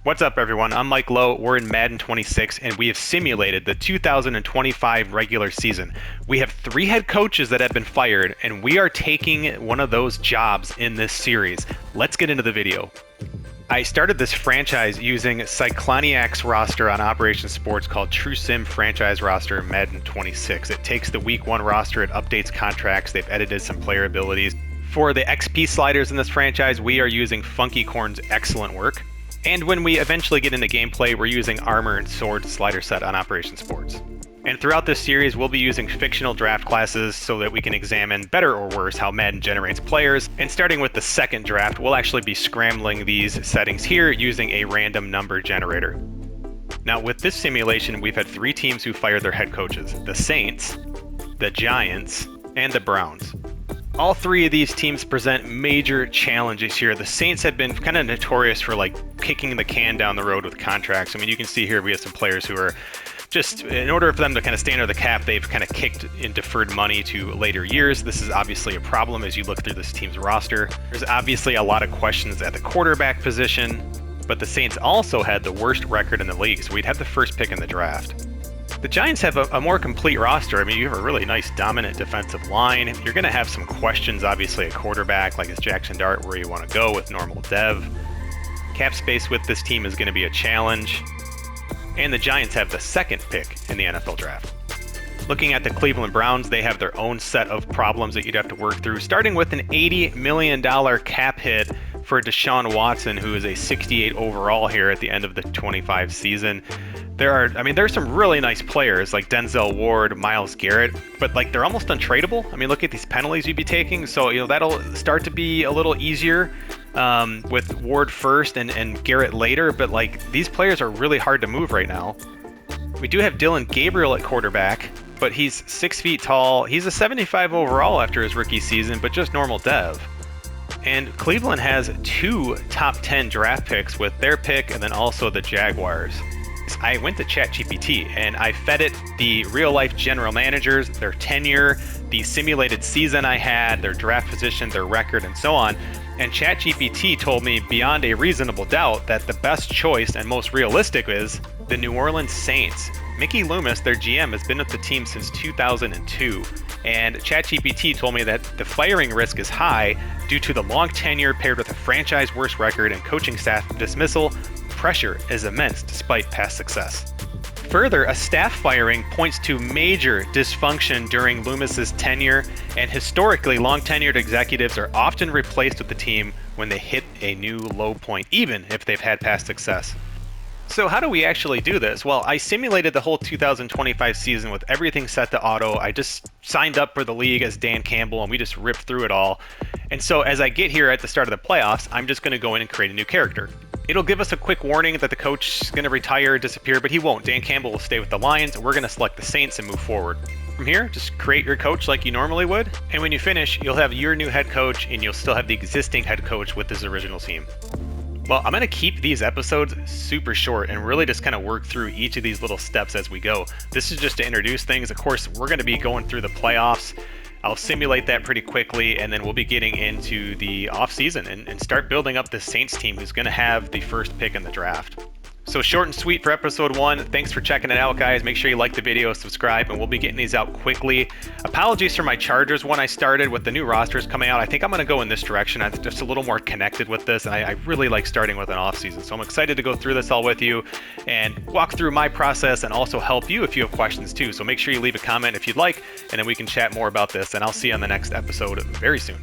What's up, everyone? I'm Mike Lowe. We're in Madden 26, and we have simulated the 2025 regular season. We have 3 head coaches that have been fired, and we are taking one of those jobs in this series. Let's get into the video. I started this franchise using Cycloniac's roster on Operation Sports called True Sim Franchise Roster Madden 26. It takes the Week 1 roster, it updates contracts, they've edited some player abilities. For the XP sliders in this franchise, we are using Funky Corn's excellent work. And when we eventually get into gameplay, we're using Armor and Sword slider set on Operation Sports. And throughout this series, we'll be using fictional draft classes so that we can examine, better or worse, how Madden generates players. And starting with the second draft, we'll actually be scrambling these settings here using a random number generator. Now, with this simulation, we've had 3 teams who fired their head coaches: the Saints, the Giants, and the Browns. All 3 of these teams present major challenges here. The Saints have been kind of notorious for kicking the can down the road with contracts. I mean, you can see here we have some players who are just, in order for them to kind of stay under the cap, they've kind of kicked in deferred money to later years. This is obviously a problem as you look through this team's roster. There's obviously a lot of questions at the quarterback position, but the Saints also had the worst record in the league, so we'd have the first pick in the draft. The Giants have a more complete roster. I mean, you have a really nice, dominant defensive line. You're going to have some questions, obviously, at quarterback, like is Jackson Dart where you want to go with normal dev. Cap space with this team is going to be a challenge. And the Giants have the second pick in the NFL draft. Looking at the Cleveland Browns, they have their own set of problems that you'd have to work through, starting with an $80 million cap hit for Deshaun Watson, who is a 68 overall here at the end of the 25 season. There's some really nice players like Denzel Ward, Myles Garrett, but they're almost untradeable. I mean, look at these penalties you'd be taking. So, that'll start to be a little easier with Ward first and Garrett later. But these players are really hard to move right now. We do have Dylan Gabriel at quarterback, but he's 6 feet tall. He's a 75 overall after his rookie season, but just normal dev. And Cleveland has 2 top 10 draft picks with their pick and then also the Jaguars. I went to ChatGPT and I fed it the real life general managers, their tenure, the simulated season I had, their draft position, their record, and so on. And ChatGPT told me beyond a reasonable doubt that the best choice and most realistic is the New Orleans Saints. Mickey Loomis, their GM, has been with the team since 2002. And ChatGPT told me that the firing risk is high due to the long tenure paired with a franchise worst record and coaching staff dismissal. Pressure is immense despite past success. Further, a staff firing points to major dysfunction during Loomis's tenure, and historically, long-tenured executives are often replaced with the team when they hit a new low point, even if they've had past success. So how do we actually do this? Well, I simulated the whole 2025 season with everything set to auto. I just signed up for the league as Dan Campbell, and we just ripped through it all. And so as I get here at the start of the playoffs, I'm just going to go in and create a new character. It'll give us a quick warning that the coach is going to retire, disappear, but he won't. Dan Campbell will stay with the Lions, and we're going to select the Saints and move forward. From here, just create your coach like you normally would, and when you finish, you'll have your new head coach, and you'll still have the existing head coach with his original team. Well, I'm going to keep these episodes super short and really just kind of work through each of these little steps as we go. This is just to introduce things. Of course, we're going to be going through the playoffs. I'll simulate that pretty quickly, and then we'll be getting into the offseason and start building up the Saints team who's going to have the first pick in the draft. So short and sweet for episode 1. Thanks for checking it out, guys. Make sure you like the video, subscribe, and we'll be getting these out quickly. Apologies for my Chargers when I started with the new rosters coming out. I think I'm going to go in this direction. I'm just a little more connected with this, and I really like starting with an offseason. So I'm excited to go through this all with you and walk through my process and also help you if you have questions too. So make sure you leave a comment if you'd like, and then we can chat more about this, and I'll see you on the next episode very soon.